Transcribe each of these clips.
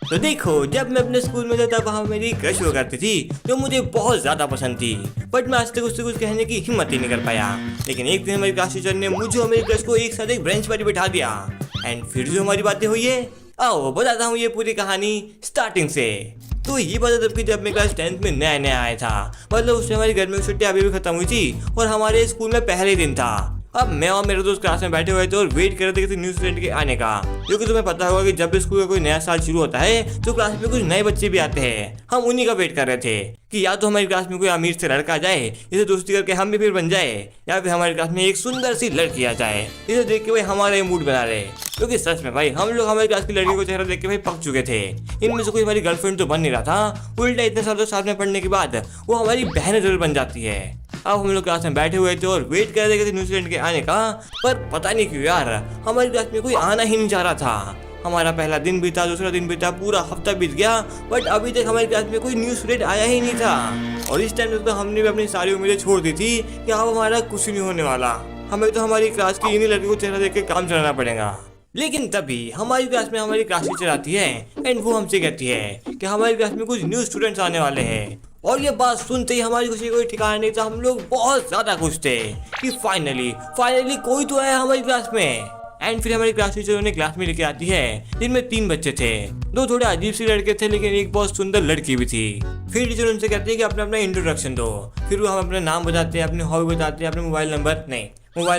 तो देखो, जब मैं अपने स्कूल में था तब वहाँ मेरी क्रश हुआ करती थी जो मुझे बहुत ज्यादा पसंद थी, बट मैं आज तक उससे कुछ कहने की हिम्मत ही नहीं कर पाया। लेकिन एक दिन हमारी क्लास टीचर ने मुझे और मेरी क्रश को एक साथ एक बेंच पर ही बिठा दिया एंड फिर जो हमारी बातें हुई है, आओ बताता हूँ ये पूरी कहानी स्टार्टिंग से। तो ये बात तब की जब मैं क्लास 10th में नया नया आया था, मतलब उससे हमारी गर्मी की छुट्टी अभी भी खत्म हुई थी और हमारे स्कूल में पहले दिन था। अब मैं और मेरे दोस्त क्लास में बैठे हुए थे और वेट कर रहे थे किसी न्यू स्टूडेंट के आने का, क्योंकि तुम्हें पता होगा कि जब भी स्कूल का कोई नया साल शुरू होता है तो क्लास में कुछ नए बच्चे भी आते हैं। हम उन्हीं का वेट कर रहे थे कि या तो हमारी क्लास में कोई अमीर से लड़का आ जाए जिसे दोस्ती करके हम भी फिर बन जाए, या फिर हमारी क्लास में एक सुंदर सी लड़की आ जाए जिसे देख के भाई हमारा मूड बना रहे। क्योंकि सच में भाई हम लोग हमारी क्लास की लड़की को चेहरा देख के भाई पक चुके थे। इनमें से कोई हमारी गर्लफ्रेंड तो बन नहीं रहा था, उल्टा इतने सालों साथ में पढ़ने के बाद वो हमारी बहन जरूर बन जाती है। अब हम लोग क्लास में बैठे हुए थे और वेट कर रहे थे न्यू स्टूडेंट के आने का, पर पता नहीं क्यों यार हमारी क्लास में कोई आना ही नहीं चाह रहा था। हमारा पहला दिन बीता, दूसरा दिन बीता, पूरा हफ्ता बीत गया, बट अभी तक हमारी क्लास में कोई न्यू स्टूडेंट आया ही नहीं था। और इस टाइम तो हमने भी अपनी सारी उम्मीदें छोड़ दी थी कि अब हमारा कुछ नहीं होने वाला, हमें तो हमारी क्लास की इन्हीं लड़कियों को चेहरा देख के काम चलाना पड़ेगा। लेकिन तभी हमारी क्लास में हमारी क्लास टीचर आती है एंड वो हमसे कहती है कि हमारी क्लास में कुछ न्यू स्टूडेंट्स आने वाले हैं। और ये बात सुनते ही हमारी खुशी कोई ठिकाना नहीं था। हम लोग बहुत ज्यादा खुश थे कि फाइनली कोई तो आया हमारी क्लास में। एंड फिर हमारी क्लास टीचर उन्हें क्लास में लेके आती है, जिनमें 3 बच्चे थे। 2 थोड़े अजीब सी लड़के थे लेकिन एक बहुत सुंदर लड़की भी थी। फिर टीचर उनसे कहते हैं कि अपना अपना इंट्रोडक्शन दो। फिर वो हम अपना नाम बताते हैं, अपने हॉबी बताते हैं, अपने मोबाइल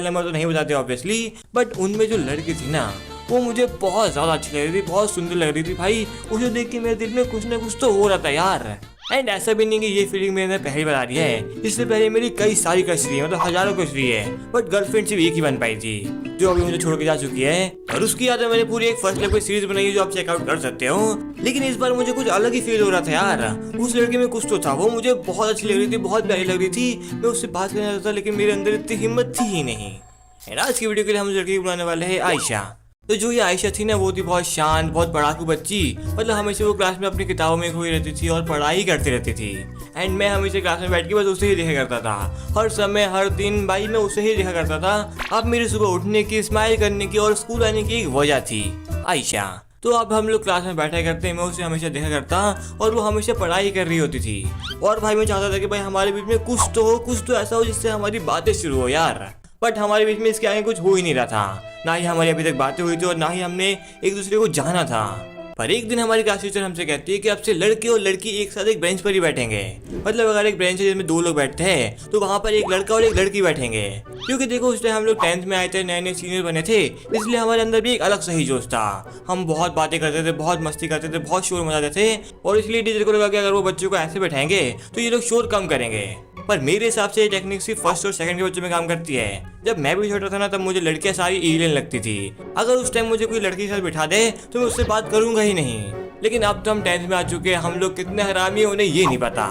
नंबर तो नहीं बताते ऑब्वियसली, बट उनमें जो लड़की थी ना वो मुझे बहुत ज्यादा अच्छी लग रही थी, बहुत सुंदर लग रही थी भाई। उसे देख के मेरे दिल में कुछ ना कुछ तो हो रहा था यार। एंड ऐसा भी नहीं कि ये फीलिंग मैंने पहली बार आ रही है, इससे पहले मेरी कई सारी क्रश रही है, मतलब हजारों क्रश रही है, बट गर्लफ्रेंड सिर्फ एक ही बन पाई थी जो अभी मुझे छोड़ के जा चुकी है। और उसकी याद मैंने पूरी एक फर्स्ट लव की सीरीज बनाई है जो आप चेकआउट कर सकते हो। लेकिन इस बार मुझे कुछ अलग ही फील हो रहा था यार। उस लड़की में कुछ तो था, वो मुझे बहुत अच्छी लग रही थी, बहुत प्यारी लग रही थी। मैं उससे बात करना चाहता था लेकिन मेरे अंदर इतनी हिम्मत थी ही नहीं। आज की वीडियो के लिए हम लड़की बुलाने वाले हैं आयशा। तो जो ये आयशा थी ना वो थी बहुत शांत, बहुत पढ़ाकू बच्ची, मतलब हमेशा वो क्लास में अपनी किताबों में खोई रहती थी और पढ़ाई करती रहती थी। एंड मैं हमेशा क्लास में बैठ के बस उसे ही देखा करता था, हर समय हर दिन भाई मैं उसे ही देखा करता था। अब मेरी सुबह उठने की, स्माइल करने की और स्कूल आने की एक वजह थी आयशा। तो अब हम लोग क्लास में बैठा करते, मैं उसे हमेशा देखा करता और वो हमेशा पढ़ाई कर रही होती थी। और भाई मैं चाहता था कि भाई हमारे बीच में कुछ तो ऐसा हो जिससे हमारी बातें शुरू हो यार। बट हमारे बीच में इसके आगे कुछ हो ही नहीं रहा था, ना ही हमारी अभी तक बातें हुई थी और ना ही हमने एक दूसरे को जाना था। पर एक दिन हमारी क्लास टीचर हमसे कहती है कि अब से लड़के और लड़की एक साथ एक बेंच पर ही बैठेंगे। मतलब अगर एक बेंच है जिसमें 2 लोग बैठते हैं तो वहाँ पर एक लड़का और एक लड़की बैठेंगे। क्योंकि देखो उस टाइम हम लोग 10th में आए थे, नए नए सीनियर बने थे, इसलिए हमारे अंदर भी एक अलग सही जोश था। हम बहुत बातें करते थे, बहुत मस्ती करते थे, बहुत शोर मचाते थे। और इसलिए टीचर को लगा कि अगर वो बच्चों को ऐसे बैठाएंगे तो ये लोग शोर कम करेंगे। पर मेरे हिसाब से ये टेक्निक सिर्फ फर्स्ट और सेकंड के बच्चों में काम करती है। जब मैं भी छोटा था ना तब मुझे लड़कियां सारी एलियन लगती थी। अगर उस टाइम मुझे कोई लड़की के साथ बिठा दे तो मैं उससे बात करूंगा ही नहीं। लेकिन अब तो हम 10th में आ चुके हैं, हम लोग कितने हरामी है उन्हें ये नहीं पता।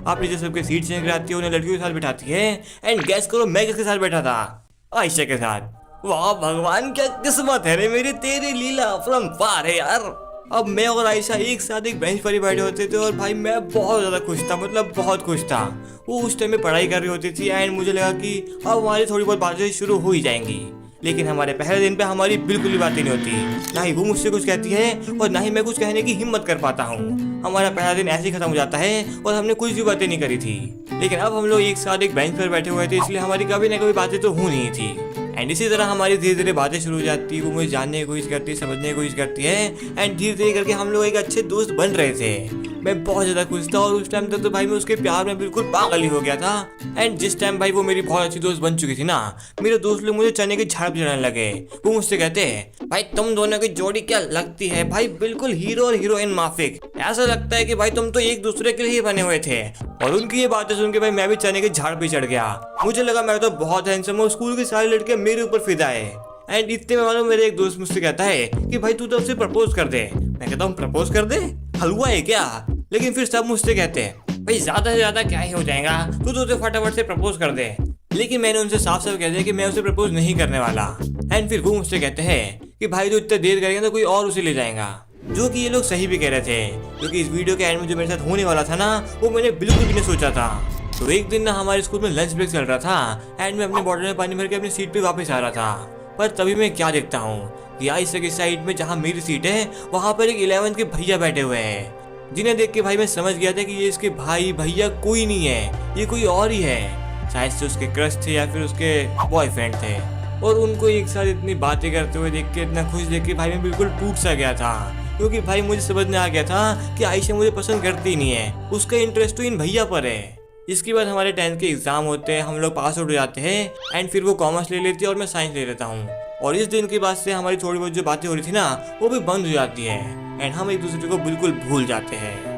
आप टीचर सबके सीट चेंज कराती है, उन्हें लड़कियों के साथ बिठाती है। एंड गैस करो मैं किसके साथ बैठा था? आयशा के साथ। वाह भगवान क्या किस्मत है रे मेरी, तेरी लीला फ्रॉम फार है यार। अब मैं और आयशा एक साथ एक बेंच पर ही बैठे होते थे और भाई मैं बहुत ज़्यादा खुश था, मतलब बहुत खुश था। वो उस टाइम में पढ़ाई कर रही होती थी एंड मुझे लगा कि अब हमारी थोड़ी बहुत बातें शुरू हो ही जाएंगी। लेकिन हमारे पहले दिन पे हमारी बिल्कुल भी बातें नहीं होती, ना ही वो मुझसे कुछ कहती है और ना ही मैं कुछ कहने की हिम्मत कर पाता हूँ। हमारा पहला दिन ऐसे ही खत्म हो जाता है और हमने कुछ भी बातें नहीं करी थी। लेकिन अब हम लोग एक साथ एक बेंच पर बैठे हुए थे, इसलिए हमारी कभी ना कभी बातें तो हो नहीं थी। एंड इसी तरह हमारी धीरे धीरे बातें शुरू हो जाती, वो मुझे जानने की कोशिश करती, समझने की कोशिश करती है। एंड धीरे धीरे करके हम लोग एक अच्छे दोस्त बन रहे थे। मैं बहुत ज़्यादा खुश था और उस टाइम तक तो भाई मैं उसके प्यार में बिल्कुल पागल ही हो गया था। एंड जिस टाइम भाई वो मेरी बहुत अच्छी दोस्त बन चुकी थी ना, मेरे दोस्त लोग मुझे चने की झाड़ चढ़ाने लगे। वो मुझसे कहते हैं भाई तुम दोनों की जोड़ी क्या लगती है भाई, बिल्कुल हीरो और हीरोइन माफिक। ऐसा लगता है कि भाई तुम तो एक दूसरे के लिए बने हुए थे। और उनकी ये बातें सुन के भाई मैं भी चने के झाड़ पे चढ़ गया। मुझे लगा मैं तो बहुत हैंडसम हूँ, स्कूल की सारी लड़कियां मेरे ऊपर फिदा है। एंड इतने में मालूम मेरे एक दोस्त मुझसे कहता है कि भाई तू तो उससे प्रपोज कर दे। मैं कहता हूँ प्रपोज कर दे, हलवा है क्या? लेकिन फिर सब मुझसे कहते हैं भाई ज्यादा से ज्यादा क्या ही हो जाएगा, तू तो उसे फटाफट से प्रपोज कर दे। लेकिन मैंने उनसे साफ साफ कह दिया कि मैं उसे प्रपोज नहीं करने वाला। एंड फिर वो मुझसे कहते हैं कि भाई तो इतना देर करेंगे तो कोई और उसे ले जाएगा। जो कि ये लोग सही भी कह रहे थे, क्योंकि इस वीडियो के एंड में जो मेरे साथ होने वाला था ना वो मैंने बिल्कुल भी नहीं सोचा था। तो एक दिन ना हमारे स्कूल में लंच ब्रेक चल रहा था एंड मैं अपने बॉटल में पानी भर के अपनी सीट पे वापस आ रहा था। पर तभी मैं क्या देखता हूँ कि आयशा के साइड में जहाँ मेरी सीट है वहाँ पर एक 11th के भैया बैठे हुए हैं, जिन्हें देख के भाई मैं समझ गया था कि ये इसके भाई भैया कोई नहीं है, ये कोई और ही है। शायद से उसके क्रश थे या फिर उसके बॉयफ्रेंड थे। और उनको एक साथ इतनी बातें करते हुए देख के, इतना खुश देख के भाई मैं बिल्कुल टूट सा गया था, क्योंकि भाई मुझे समझ में आ गया था कि आयशा मुझे पसंद करती ही नहीं है, उसका इंटरेस्ट तो इन भैया पर है। इसके बाद हमारे 10th के एग्जाम होते हैं, हम लोग पास आउट हो जाते हैं एंड फिर वो कॉमर्स ले लेती है और मैं साइंस ले लेता हूँ। और इस दिन के बाद से हमारी थोड़ी बहुत जो बातें हो रही थी ना वो भी बंद हो जाती है एंड हम एक दूसरे को बिल्कुल भूल जाते हैं।